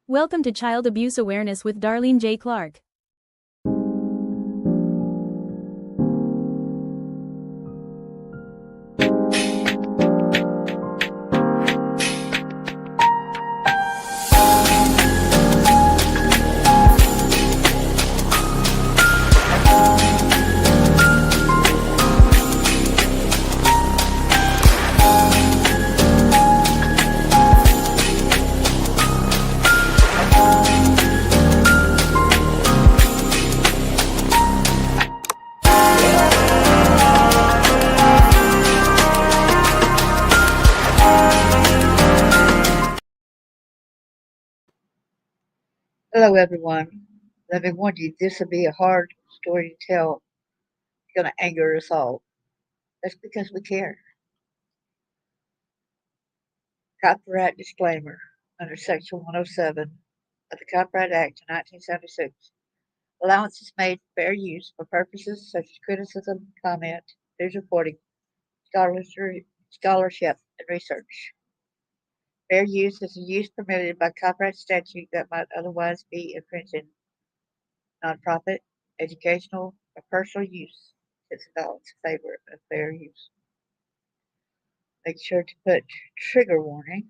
Welcome to Child Abuse Awareness with Darlene J. Clark. Hello, everyone. Let me warn you, this will be a hard story to tell. It's going to anger us all. That's because we care. Copyright disclaimer under Section 107 of the Copyright Act of 1976. Allowance is made for fair use for purposes such as criticism, comment, news reporting, scholarship, and research. Fair use is a use permitted by copyright statute that might otherwise be infringing. Nonprofit, educational, or personal use is developed in favor of fair use. Make sure to put trigger warning.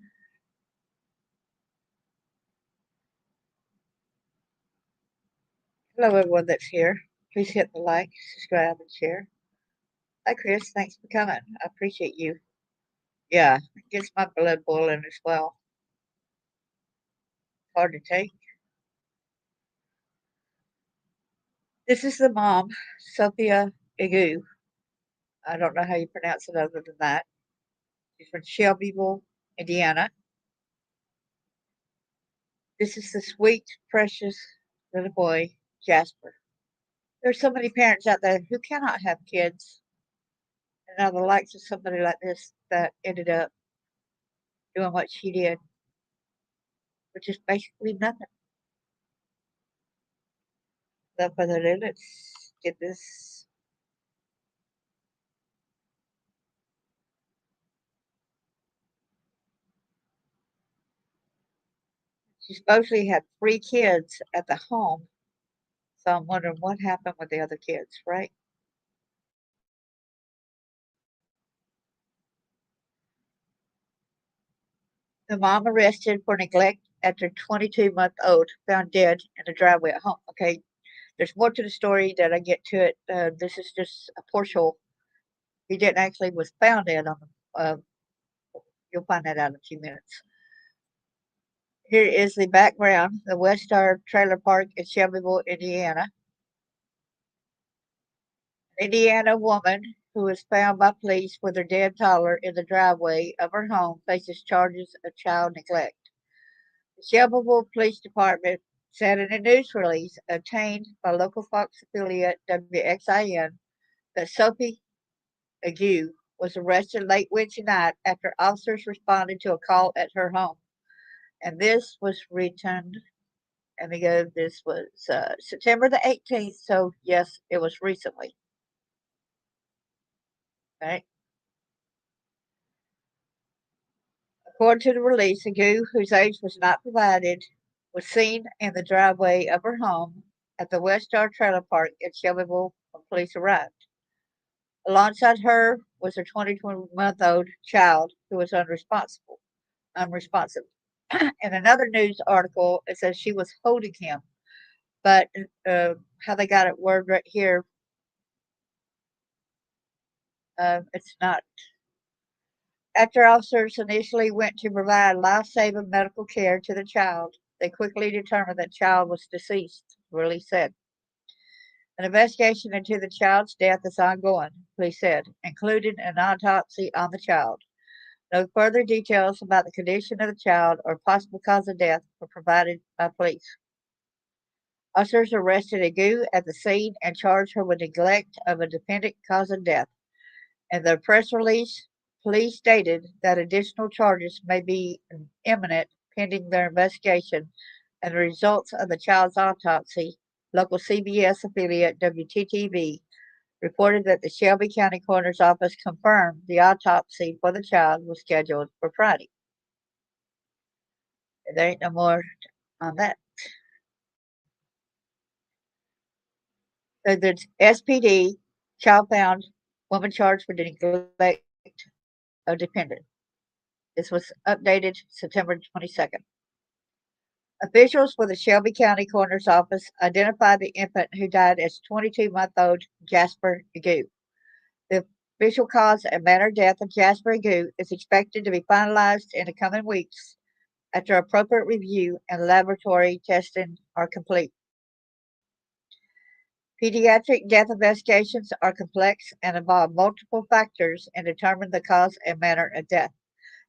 Hello, everyone that's here. Please hit the like, subscribe, and share. Hi, Chris. Thanks for coming. I appreciate you. Yeah, it gets my blood boiling as well. Hard to take. This is the mom, Sophie Igou. I don't know how you pronounce it other than that. She's from Shelbyville, Indiana. This is the sweet, precious little boy, Jasper. There's so many parents out there who cannot have kids, and now the likes of somebody like this that ended up doing what she did, which is basically nothing. Without further ado, let's get this. She supposedly had 3 kids at the home, so I'm wondering what happened with the other kids, right? The mom arrested for neglect after 22-month-old found dead in the driveway at home. Okay, there's more to the story that I get to it. This is just a portion. He didn't actually was found dead on the. You'll find that out in a few minutes. Here is the background: the West Star Trailer Park in Shelbyville, Indiana. An Indiana woman who was found by police with her dead toddler in the driveway of her home faces charges of child neglect. The Shelbyville Police Department said in a news release obtained by local Fox affiliate WXIN that Sophie Igou was arrested late Wednesday night after officers responded to a call at her home. And this was returned. Let me go. This was September the 18th. So, yes, it was recently. Okay. According to the release, Igou, whose age was not provided, was seen in the driveway of her home at the West Star Trailer Park in Shelbyville when police arrived. Alongside her was her 22-month-old child who was unresponsive. In another news article, it says she was holding him, but how they got it worded right here, it's not. After officers initially went to provide life-saving medical care to the child, they quickly determined that the child was deceased, police said. An investigation into the child's death is ongoing, police said, including an autopsy on the child. No further details about the condition of the child or possible cause of death were provided by police. Officers arrested Igou at the scene and charged her with neglect of a dependent cause of death. In the press release, police stated that additional charges may be imminent pending their investigation and the results of the child's autopsy. Local CBS affiliate WTTV reported that the Shelby County Coroner's Office confirmed the autopsy for the child was scheduled for Friday. There ain't no more on that. So the SPD, child found woman charged with neglect of dependent. This was updated September 22nd. Officials for the Shelby County Coroner's Office identified the infant who died as 22-month-old Jasper Igou. The official cause and manner of death of Jasper Igou is expected to be finalized in the coming weeks after appropriate review and laboratory testing are complete. Pediatric death investigations are complex and involve multiple factors in determining the cause and manner of death.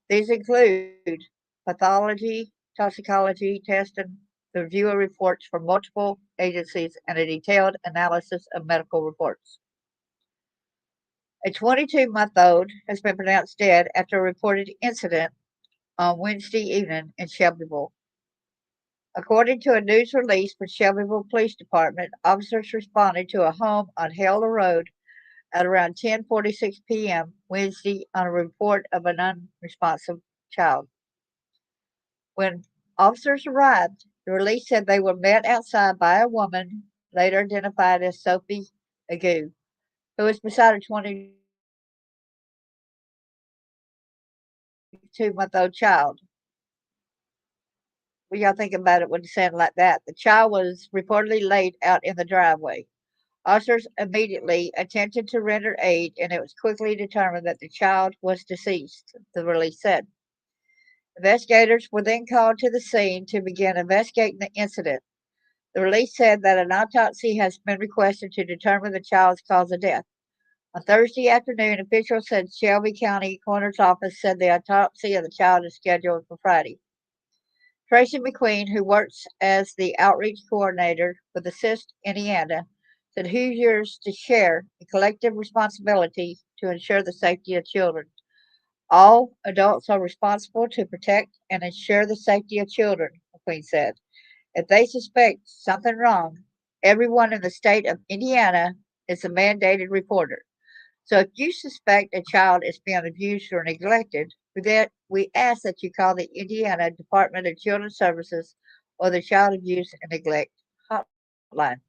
These include pathology, toxicology testing, the review of reports from multiple agencies, and a detailed analysis of medical reports. A 22-month-old has been pronounced dead after a reported incident on Wednesday evening in Shelbyville. According to a news release from Shelbyville Police Department, officers responded to a home on Hale Road at around 10:46 p.m. Wednesday on a report of an unresponsive child. When officers arrived, the release said they were met outside by a woman, later identified as Sophie Igou, who was beside a 22-month-old child. What y'all think about it when it sounded like that? The child was reportedly laid out in the driveway. Officers immediately attempted to render aid, and it was quickly determined that the child was deceased, the release said. Investigators were then called to the scene to begin investigating the incident. The release said that an autopsy has been requested to determine the child's cause of death. On Thursday afternoon, officials said Shelby County Coroner's Office said the autopsy of the child is scheduled for Friday. Tracy McQueen, who works as the outreach coordinator with Assist Indiana, said Hoosiers to share a collective responsibility to ensure the safety of children. All adults are responsible to protect and ensure the safety of children, McQueen said. If they suspect something wrong, everyone in the state of Indiana is a mandated reporter. So if you suspect a child is being abused or neglected, we ask that you call the Indiana Department of Children's Services or the Child Abuse and Neglect Hotline.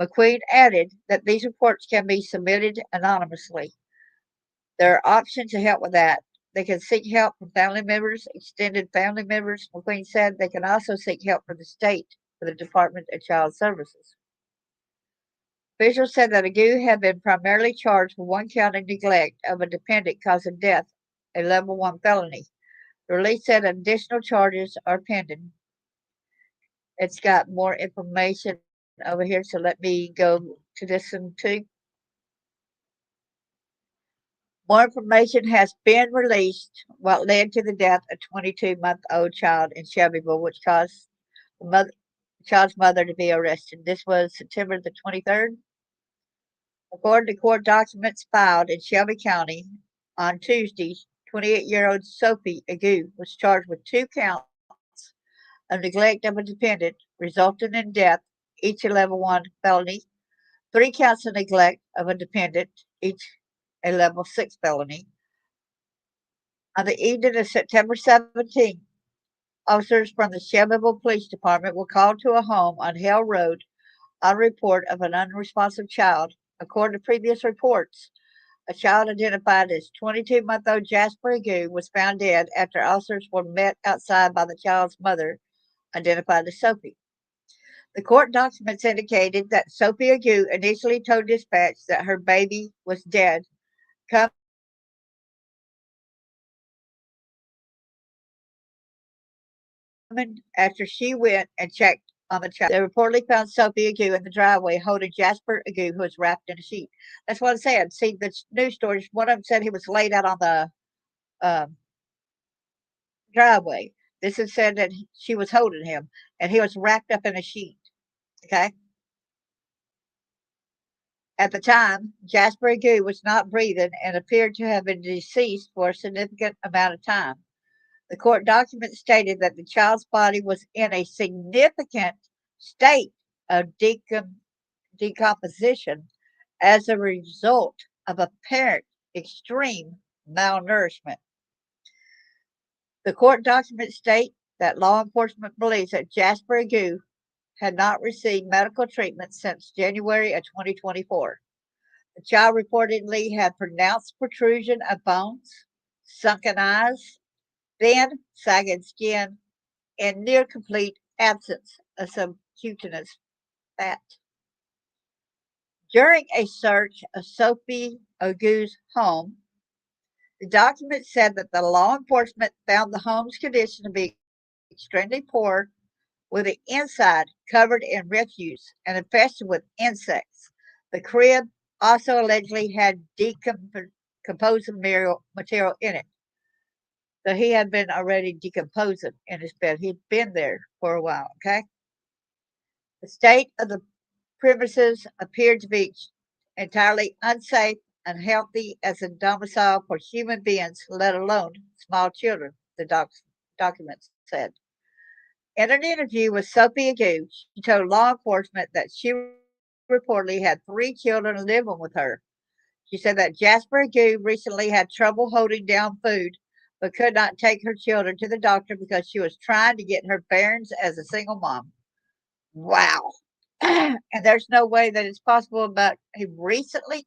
McQueen added that these reports can be submitted anonymously. There are options to help with that. They can seek help from family members, extended family members. McQueen said they can also seek help from the state for the Department of Child Services. Officials said that Igou had been primarily charged with one count of neglect of a dependent causing death, a level 1 felony. The release said additional charges are pending. It's got more information over here, so let me go to this one too. More information has been released what led to the death of a 22-month-old child in Shelbyville, which caused the child's mother to be arrested. This was September the 23rd. According to court documents filed in Shelby County on Tuesday, 28-year-old Sophie Igou was charged with 2 counts of neglect of a dependent resulting in death, each a level 1 felony, 3 counts of neglect of a dependent, each a level 6 felony. On the evening of September 17th, officers from the Shelbyville Police Department were called to a home on Hale Road on a report of an unresponsive child. According to previous reports, a child identified as 22-month-old Jasper Igou was found dead after officers were met outside by the child's mother, identified as Sophie. The court documents indicated that Sophie Igou initially told dispatch that her baby was dead, coming after she went and checked on the child. They reportedly found Sophie Igou in the driveway holding Jasper Igou, who was wrapped in a sheet. That's what I'm saying. See, the news stories, one of them said he was laid out on the um, driveway. This is said that she was holding him, and he was wrapped up in a sheet. Okay. At the time, Jasper Igou was not breathing and appeared to have been deceased for a significant amount of time. The court documents stated that the child's body was in a significant state of decomposition as a result of apparent extreme malnourishment. The court documents state that law enforcement believes that Jasper Igou had not received medical treatment since January of 2024. The child reportedly had pronounced protrusion of bones, sunken eyes, thin, sagging skin, and near complete absence of subcutaneous fat. During a search of Sophie Igou's home, the document said that the law enforcement found the home's condition to be extremely poor, with the inside covered in refuse and infested with insects. The crib also allegedly had decomposing material in it. So he had been already decomposing in his bed. He'd been there for a while, okay? The state of the premises appeared to be entirely unsafe, unhealthy as a domicile for human beings, let alone small children, the document said. In an interview with Sophie Igou, she told law enforcement that she reportedly had 3 children living with her. She said that Jasper Igou recently had trouble holding down food, but could not take her children to the doctor because she was trying to get her bearings as a single mom. Wow. And there's no way that it's possible, but he recently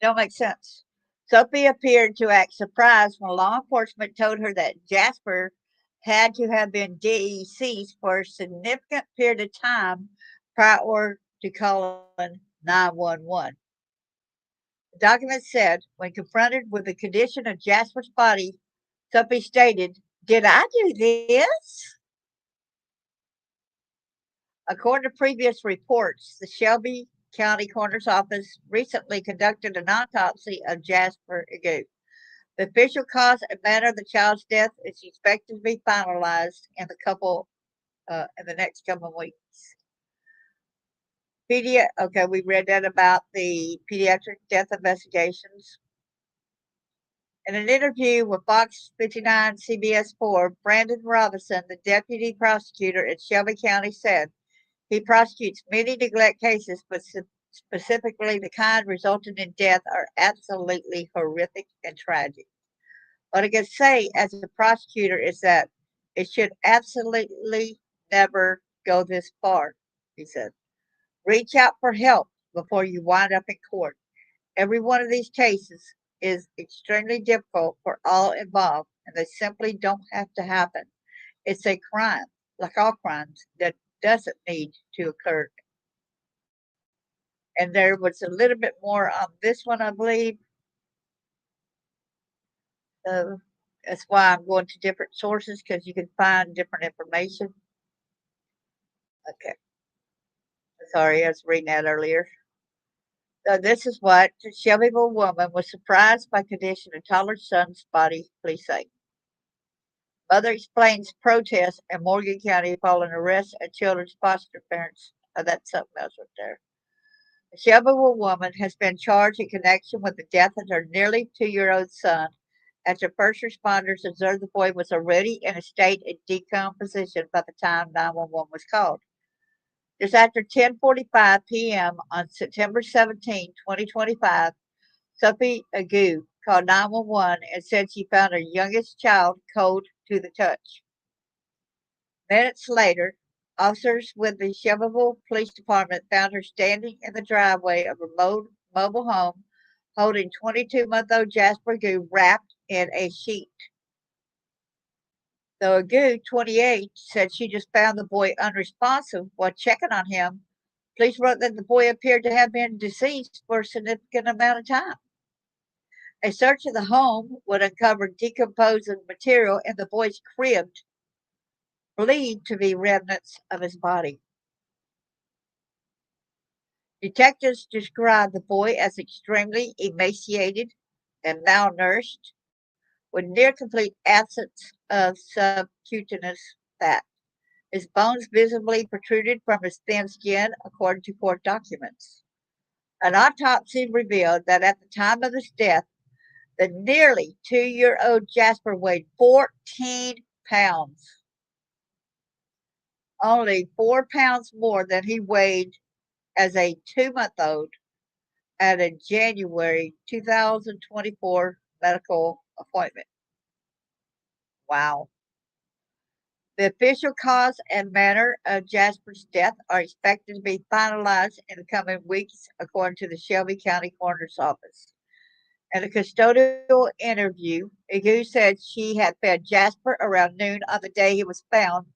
don't make sense. Sophie appeared to act surprised when law enforcement told her that Jasper had to have been deceased for a significant period of time prior to calling 911. The document said, when confronted with the condition of Jasper's body, Sophie stated, "Did I do this?" According to previous reports, the Shelby County Coroner's Office recently conducted an autopsy of Jasper Igou. The official cause and manner of the child's death is expected to be finalized in the next couple of weeks. Okay, we read that about the pediatric death investigations. In an interview with Fox 59 CBS 4, Brandon Robinson, the deputy prosecutor in Shelby County, said he prosecutes many neglect cases, but specifically the kind resulting in death are absolutely horrific and tragic. What I can say as a prosecutor is that it should absolutely never go this far, he said. Reach out for help before you wind up in court. Every one of these cases is extremely difficult for all involved, and they simply don't have to happen. It's a crime, like all crimes, that doesn't need to occur. And there was a little bit more on this one, I believe. Uh, that's why I'm going to different sources because you can find different information. Okay. Sorry, I was reading that earlier. So this is what the Shelbyville woman was surprised by condition of toddler son's body, police say. Mother explains protest in Morgan County following arrest of children's foster parents. Oh, that's something else right there. The Shelbyville woman has been charged in connection with the death of her nearly 2-year-old son after first responders observed the boy was already in a state of decomposition by the time 911 was called. Just after 10:45 p.m. on September 17, 2025, Sophie Igou called 911 and said she found her youngest child cold to the touch. Minutes later, officers with the Shelbyville Police Department found her standing in the driveway of a mobile home holding 22-month-old Jasper Igou wrapped in a sheet. Though Igou, 28, said she just found the boy unresponsive while checking on him, police wrote that the boy appeared to have been deceased for a significant amount of time. A search of the home would uncover decomposing material in the boy's crib, believed to be remnants of his body. Detectives described the boy as extremely emaciated and malnourished, with near complete absence of subcutaneous fat. His bones visibly protruded from his thin skin, according to court documents. An autopsy revealed that at the time of his death, the nearly 2-year-old Jasper weighed 14 pounds, only 4 pounds more than he weighed as a 2-month-old at a January 2024 medical appointment. Wow. The official cause and manner of Jasper's death are expected to be finalized in the coming weeks, according to the Shelby County Coroner's Office. In a custodial interview, Igou said she had fed Jasper around noon on the day he was found,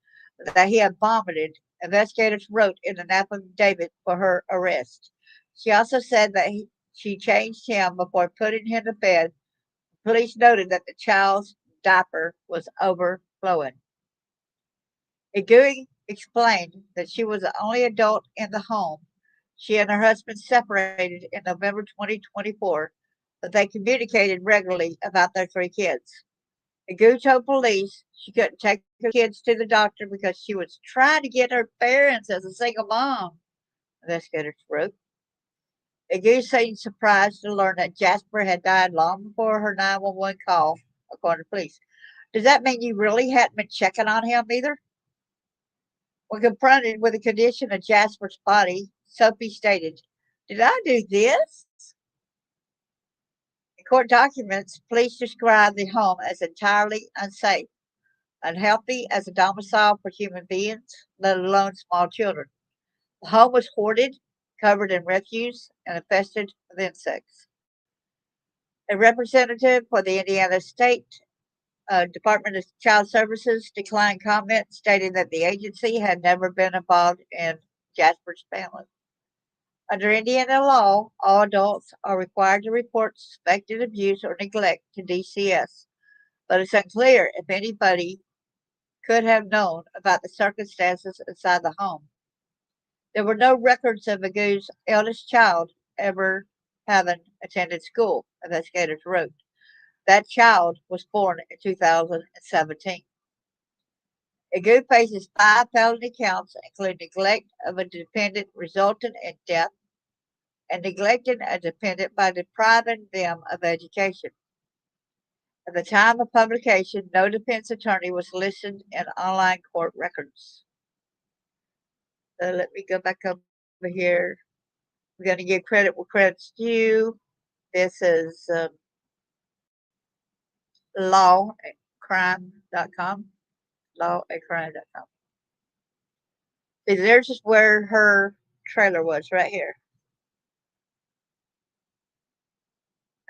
that he had vomited. Investigators wrote in an affidavit for her arrest. She also said that she changed him before putting him to bed. Police noted that the child's diaper was overflowing. Igui explained that she was the only adult in the home. She and her husband separated in November 2024, but they communicated regularly about their three kids. Igui told police she couldn't take her kids to the doctor because she was trying to get her parents as a single mom, investigators wrote. Igui seemed surprised to learn that Jasper had died long before her 911 call, according to police. Does that mean you really hadn't been checking on him either? When confronted with the condition of Jasper's body, Sophie stated, "Did I do this?" In court documents, police described the home as entirely unsafe, unhealthy as a domicile for human beings, let alone small children. The home was hoarded, covered in refuse, and infested with insects. A representative for the Indiana State Department of Child Services declined comment, stating that the agency had never been involved in Jasper's family. Under Indiana law, all adults are required to report suspected abuse or neglect to DCS, but it's unclear if anybody could have known about the circumstances inside the home. There were no records of Agu's eldest child ever having attended school, investigators wrote. That child was born in 2017. Agu faces 5 felony counts, including neglect of a dependent resulting in death and neglecting a dependent by depriving them of education. At the time of publication, no defense attorney was listed in online court records. So let me go back over here. We're going to give credit where credit's due. This is lawandcrime.com. Lawandcrime.com. See, there's just where her trailer was, right here.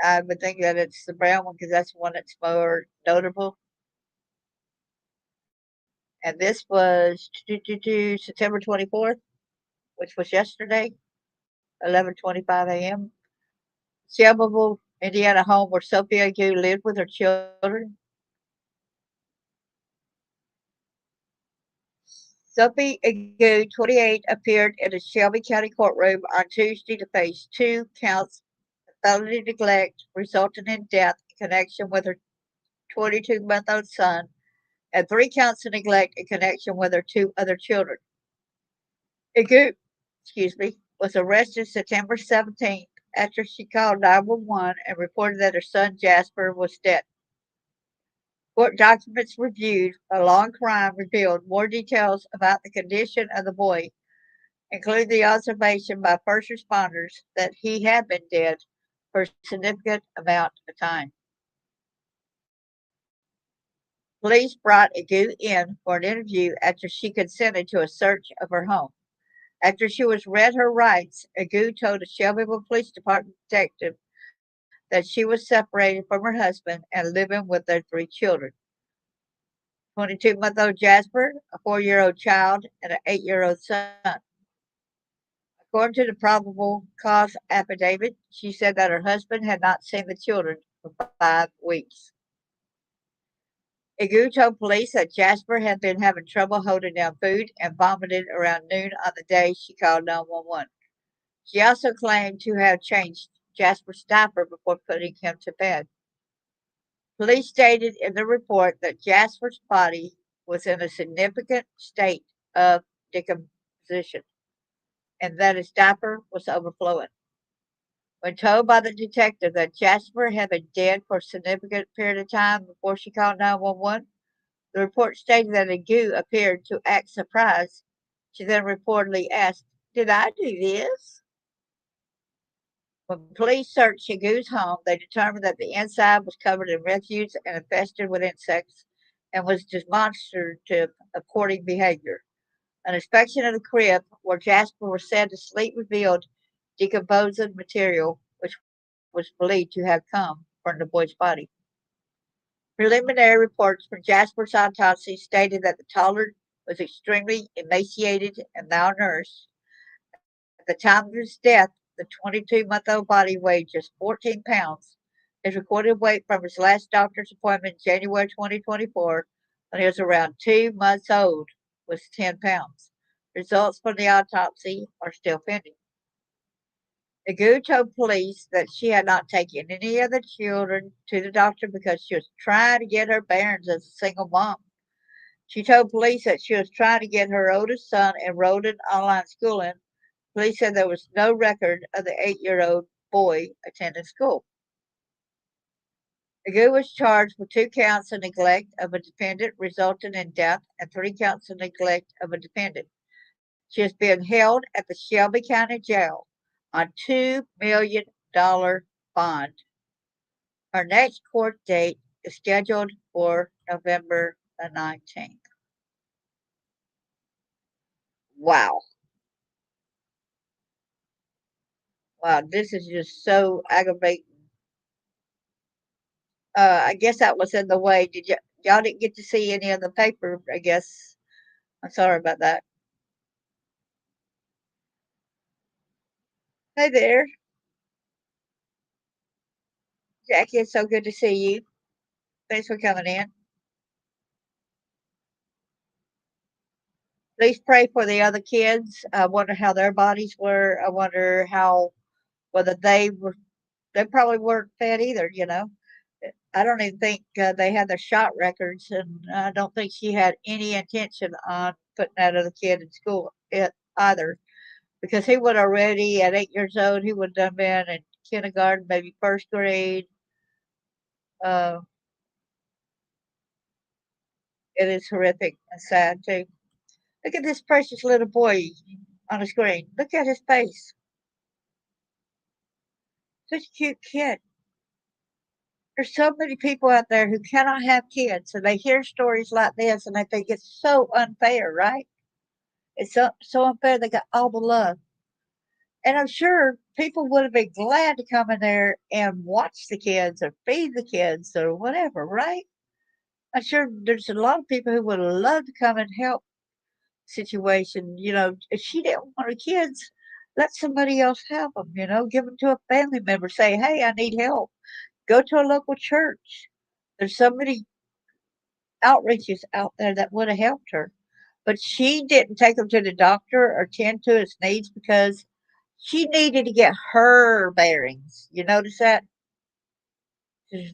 I would think that it's the brown one because that's the one that's more notable. And this was September 24th, which was yesterday, 11:25 a.m. Shelbyville, Indiana home where Sophie Igou lived with her children. Sophie Igou, 28, appeared in a Shelby County courtroom on Tuesday to face 2 counts of felony neglect resulting in death in connection with her 22-month-old son and 3 counts of neglect in connection with her 2 other children. Igou, was arrested September 17th after she called 911 and reported that her son Jasper was dead. Court documents reviewed by Law and Crime revealed more details about the condition of the boy, including the observation by first responders that he had been dead for a significant amount of time. Police brought Igou in for an interview after she consented to a search of her home. After she was read her rights, Igou told a Shelbyville Police Department detective that she was separated from her husband and living with their 3 children. 22-month-old Jasper, a 4-year-old child, and an 8-year-old son. According to the probable cause affidavit, she said that her husband had not seen the children for 5 weeks. Igou told police that Jasper had been having trouble holding down food and vomited around noon on the day she called 911. She also claimed to have changed Jasper's diaper before putting him to bed. Police stated in the report that Jasper's body was in a significant state of decomposition and that his diaper was overflowing. When told by the detective that Jasper had been dead for a significant period of time before she called 911, the report stated that Igou appeared to act surprised. She then reportedly asked, "Did I do this?" When police searched Igou's home, they determined that the inside was covered in refuse and infested with insects, and was demonstrative of courting behavior. An inspection of the crib where Jasper was said to sleep revealed decomposing material, which was believed to have come from the boy's body. Preliminary reports from Jasper's autopsy stated that the toddler was extremely emaciated and malnourished. At the time of his death, the 22-month-old body weighed just 14 pounds. His recorded weight from his last doctor's appointment in January 2024, when he was around 2 months old, was 10 pounds. Results from the autopsy are still pending. Igou told police that she had not taken any of the children to the doctor because she was trying to get her bearings as a single mom. She told police that she was trying to get her oldest son enrolled in online schooling. Police said there was no record of the 8-year-old boy attending school. Igou was charged with 2 counts of neglect of a dependent resulting in death and 3 counts of neglect of a dependent. She is being held at the Shelby County Jail on $2 million bond. Her next court date is scheduled for November the 19th. Wow. Wow, this is just so aggravating. I guess that was in the way. Y'all didn't get to see any of the paper, I guess. I'm sorry about that. Hey there, Jackie. It's so good to see you. Thanks for coming in. Please pray for the other kids. I wonder how their bodies were. I wonder whether they probably weren't fed either, you know. I don't even think they had their shot records, and I don't think she had any intention on putting that other kid in school either, because he would already, at 8 years old, he would have been in kindergarten, maybe first grade. Uh, it is horrific and sad, too. Look at this precious little boy on the screen. Look at his face. Such a cute kid. There's so many people out there who cannot have kids, and they hear stories like this, and they think it's so unfair, right? It's so unfair. They got all the love. And I'm sure people would have been glad to come in there and watch the kids or feed the kids or whatever, right? I'm sure there's a lot of people who would love to come and help situation. You know, if she didn't want her kids, let somebody else have them, you know, give them to a family member. Say, hey, I need help. Go to a local church. There's so many outreaches out there that would have helped her. But she didn't take him to the doctor or tend to his needs because she needed to get her bearings. You notice that?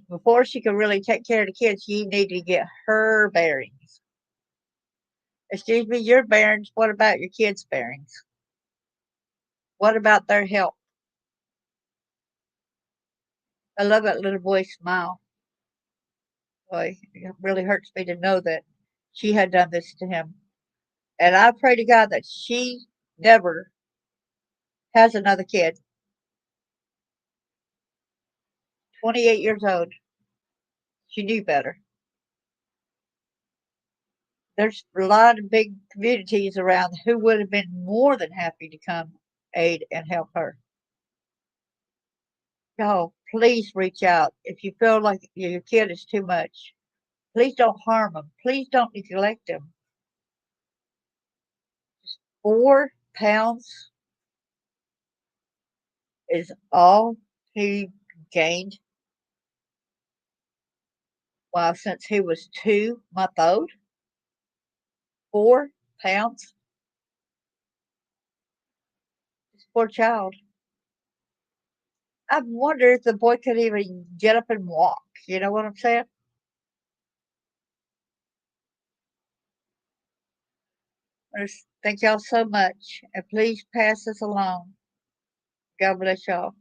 Before she could really take care of the kids, she needed to get her bearings. Excuse me, your bearings. What about your kids' bearings? What about their health? I love that little boy's smile. Boy, it really hurts me to know that she had done this to him. And I pray to God that she never has another kid. 28 years old. She knew better. There's a lot of big communities around who would have been more than happy to come aid and help her. Y'all, please reach out. If you feel like your kid is too much, please don't harm them. Please don't neglect them. 4 pounds is all he gained while since he was 2 months old. 4 pounds. This poor child. I wonder if the boy could even get up and walk. You know what I'm saying? Thank y'all so much. And please pass this along. God bless y'all.